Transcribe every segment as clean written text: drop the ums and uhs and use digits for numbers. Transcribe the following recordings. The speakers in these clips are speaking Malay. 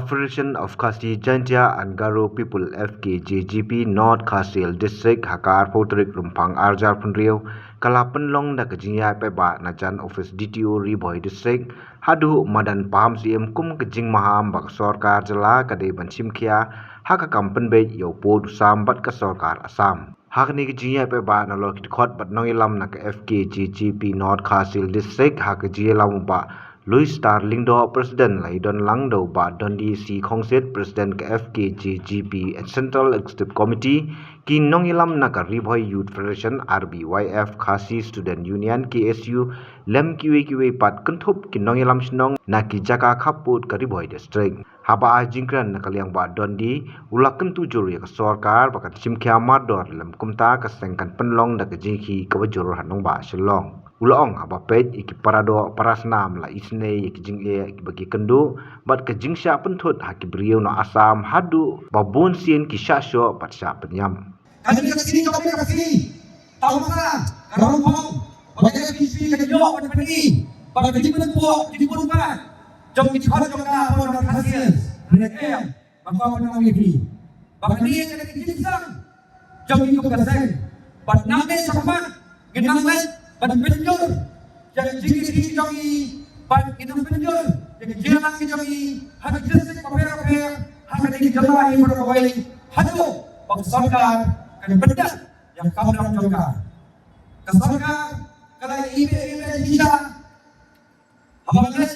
Federation of Khasi Jaintia and Garo People FKJGP North Khasil District Hakar Potrik Rumpang Arjar Punriu Kalapan Long da Kejinya Peba Najan Office DTO Riboy District Hadu Madan Paham CM Kum Kejing Maham Bak Sorkar Jela Kade Bansim Kia Haka Kampen Bay Yopo Dusam Bat Ka Sorkar Assam Hakni Kejinya Peba na Lokit Khot Bat Nongilam na FKJGP North Khasil District Haka Jilam Ba Louis Starling do President Laidon Langdo ba Dondi si Khongset President ke FKJGP Central Executive Committee ki nongilam na ka Riboy Youth Federation RBYF Khasi Student Union KSU lem kiwe pat kentup ki nongilam sinong na ki jaka khaput ka Riboy District haba jingkran na kaliang ba Dondi ulak kentu juru ya ka sorkar bakat simkhya mador lem kumta ka sengkan penlong da ka jingki ka bajur hanong ba Shillong Ulong aba pej iki parado parasnam la isne iki jingye iki bagi kendu bat ke jingsya pentut haki beriau no Asam hadu babun sien ki syasyo pat sya penyam kami ke sini tahu mana karong hong bagi visi ke jo pada pergi bagi jimun po jadi pun kan jom kita khot jom ka orang hasil rekem bapa orang ngi bagi ni ke jingsang jom ikut kaseng bat name sama genang mes Ban penjur, jadi jigi jogi, ban itu penjur, jadi jalan jogi, hanya jenis kaper, hanya di jalan yang berkawai, hanya bangsakan kan benda yang kau dalam joga. Kesarkan kalau ime bisa, apabila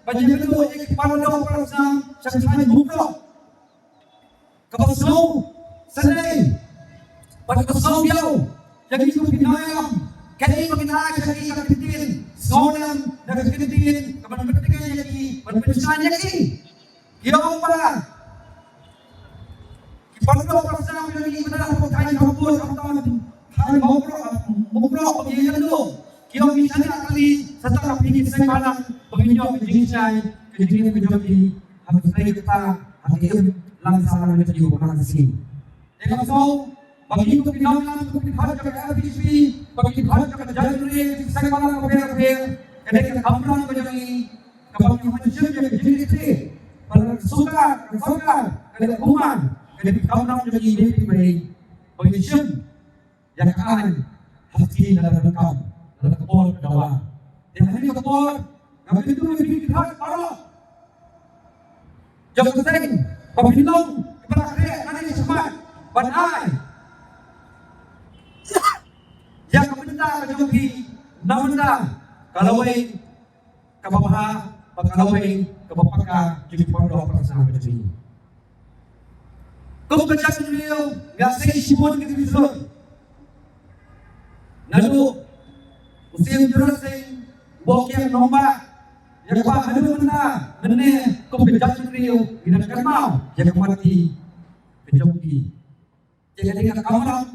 banyak itu yang kepala orang sang sangat buka, kepasau senai, pada kepasau jauh, jadi itu binayam. Kali mengenai kali kepentingan, soalan dan kepentingan kepentingan lagi, berpencahan lagi. Ia apa? Kita perlu bersama lagi benar berkait kampus kampus. Hal mau pengiran tu. Kita misalnya kali setelah ini sekarang penginjau penjinsai kejadian harus kita hakim langsung menjadi orang asing. Dengan so bagi itu pinangan untuk dihadap ke RBC bagi dihadap ke jalan ini saya malam kabar ketika kamran menjadi kapal manusia yang jadi itu pada suka ketika kuman ketika kamran menjadi lebih baik manusia yang akan hati dalam rekam dalam kapal dawa dan hari kapal kami itu lebih dihadap para jauh keseng pemilong kepada kerja nanti cepat badai yang kebenar kejogi namanda kalawai kababaha pagkalawai kabapaka jadi pondok perasaan jadi kung kacang niyo ngasih simon gitu bisa lalu usia jurasing bokeh nomba yang apa hadu mana nene kung kacang niyo ginagakan mau yang mati kejogi jadi dengan kamar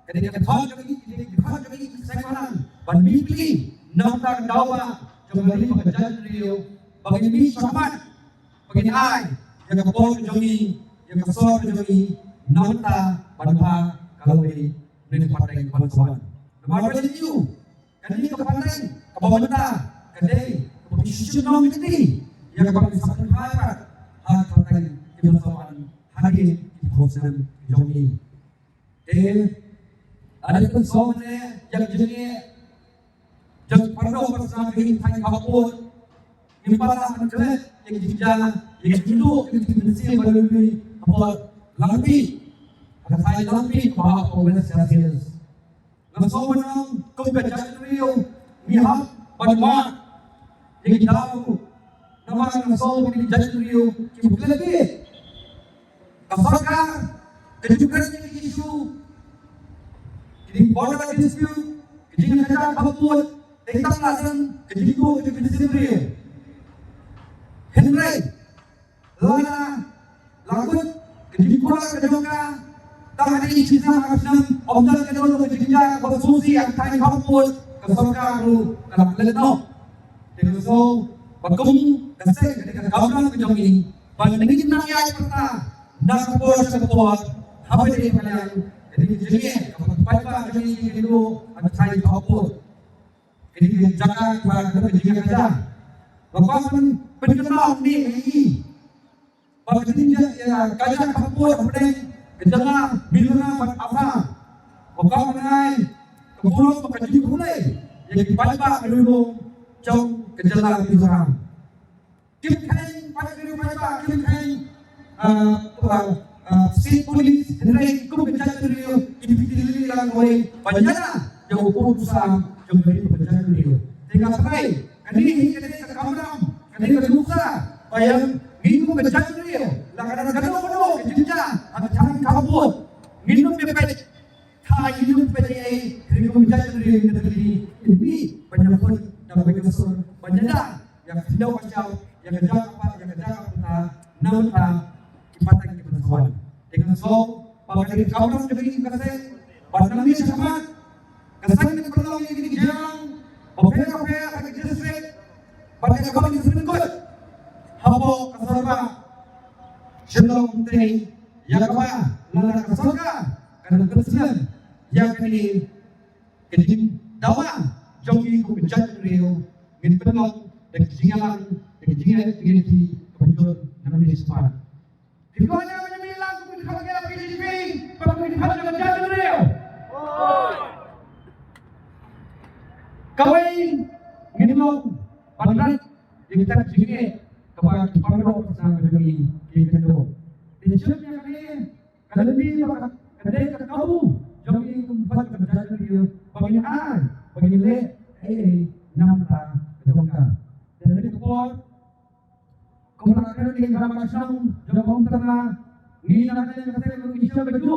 ketika khot jogi sekarang ban mimpi nampak dawa kembali mengajar Rio bagi mi selamat bagi ai yang kapol jogi yang kasor jogi namta banha kalawai nini pandai bantuan nomor itu kan ini kepantai kabawanta kadai keputusan nom ini yang bagi sakit harat hak pantai kebantuan hadir di proses jogi ada pun soalnya yang jenis yang perlu bersama ini thay kapur impala menjelat yang dijala yang dulu yang dibersih melalui apa lampi ada thay lampi bahawa pemerintah hasil langsung menang kebejakan Rio mihak banwa yang jauh nama langsung kebejakan Rio cukup lebih kasarkan kejujuran yang isu jadi border dispute, jadi negara kaput, tentang lasan, jadi itu dispute. Henry, Lana, Lagut, jadi pula kejoga, tak ada izinnya macam omdal kedua kejoga, konstruksi yang tak kaput, kesoka ru, kalau leno, jadi so, bakum, dasar ketika kamera kejoga ini, banding ini nanya perta, nak kaput, apa jadi kalian? Jadi apa jadi dulu ada saya kapur. Jadi jaga pada kejian aja. Lepas penjenang ni Bagusnya ya kaya kapur pedeng kejala biluna mat apa. Bukan menai keburu pekerja mulai yang dibaca dulu jauh kejala biluna. Kim Kang pada dulu baca Kim Kang state police dari kum kejala dulu individu yang boleh banyak yang hukum besar yang dari pekerjaan dulu. Tinggal sekali kini kita kamram kini kita buka bayang minum kejala dulu. Kadang-kadang kalau kerja ada jangan kabut minum bebek thai minum bebek ini kerja dari ini banyak pun yang berkesur banyak yang sedang macam yang kerja apa kita nampak kipatan kita semua dengan so pakai kawan dari kasih pada ini sama kasih ini perlu ini jangan oke pakai distrik pakai kawan ini sedikit habo kasarba Jelong menteri yang apa lana kasalka karena keselan yang ini kejim dawa jogi ku bejat rio min penong dan jingalan di kebencur nabi sepat dikonya menyemilang ku dipakai PDP pakai dipakai bejat rio kawin minum padran yang kita jinge kepada pondok bersama dengan itu. Dijadinya kalau ni kadai kamu jadi tempat kerja dia penginaan pengilai nampak jangka. Dan dari kepol kemudian di dalam masam jangka terna ni nak kata Indonesia begitu.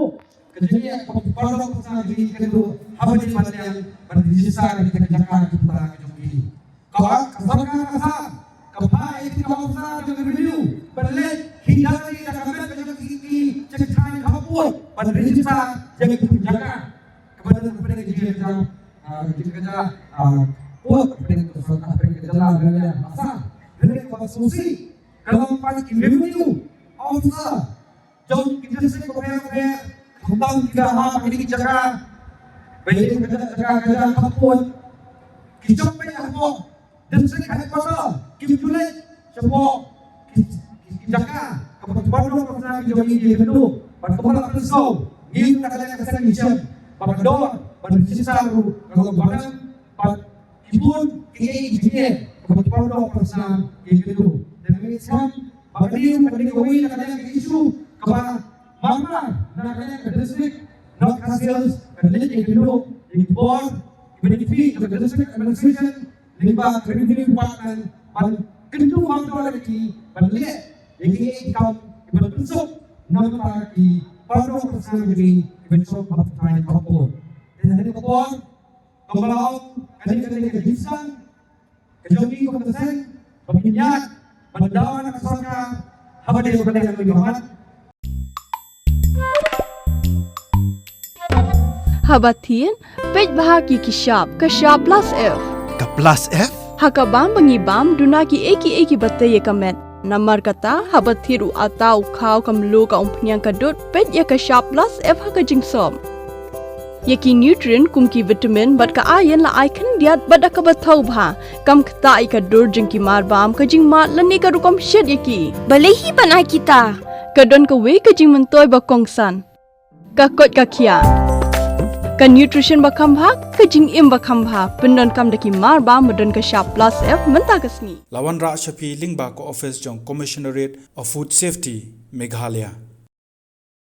Kejadian pondok bersama dengan itu habis yang berdisisa di kerjaan kita kejadian. Kau kesankan kasar Kepai kita usah dengan review balik hindari dagangan dengan tinggi cekai kapur pada register yang dijaga kepada kerja kerja masa dari konsumsi kalau pakai review officer jauh kita sekopaya kembang tiga hal ini jaga balik kerja kapur kita apa dan saya kata Kim Julai semua jaga kebetulan pernah menjadi di Hindu pada kepala pesau ini kadang kadang mission pada dor pada sisa kalau barang pada kibun ini kebetulan pernah di Hindu dan Islam pada dia pada kawin kadang isu kepada mama dan kadang distrik not hasil kadang di Hindu di bor benefit of the district administration lima revenue department pada kedua orang lagi balik ini kaum berbentuk nama di pondok bersama jadi bentuk pertanian kapur dan dari kapur kembali kadang-kadang kehidupan kejogi kompeten peminat pendawan kesaka habis dari yang lebih hormat Habatin pej bahagi kishab plus F Ka plus F? Hakabam bangibam dunaki eki batay kamet. Namar kata habathiru atau kau kamlu ka umpnyang kadut pet ya ka sharp plus F haka jingsom. Yaki nutrient kumki vitamin bat ka ayan la icon diat bat ka bathau bha kam kata ai ka dur jingki marbam ka jing mat lani ka rukom shed yaki. Balehi banai kita. Kadon ka we ka jing mentoy ba kongsan. Ka kot ka kia. Ka nutrition bakam bha ka jing im bakam bha pendon kam daki marba mudon ka sharp plus F menta kasni Lawan Ra Shafi Lingba ko office jong Commissionerate of Food Safety Meghalaya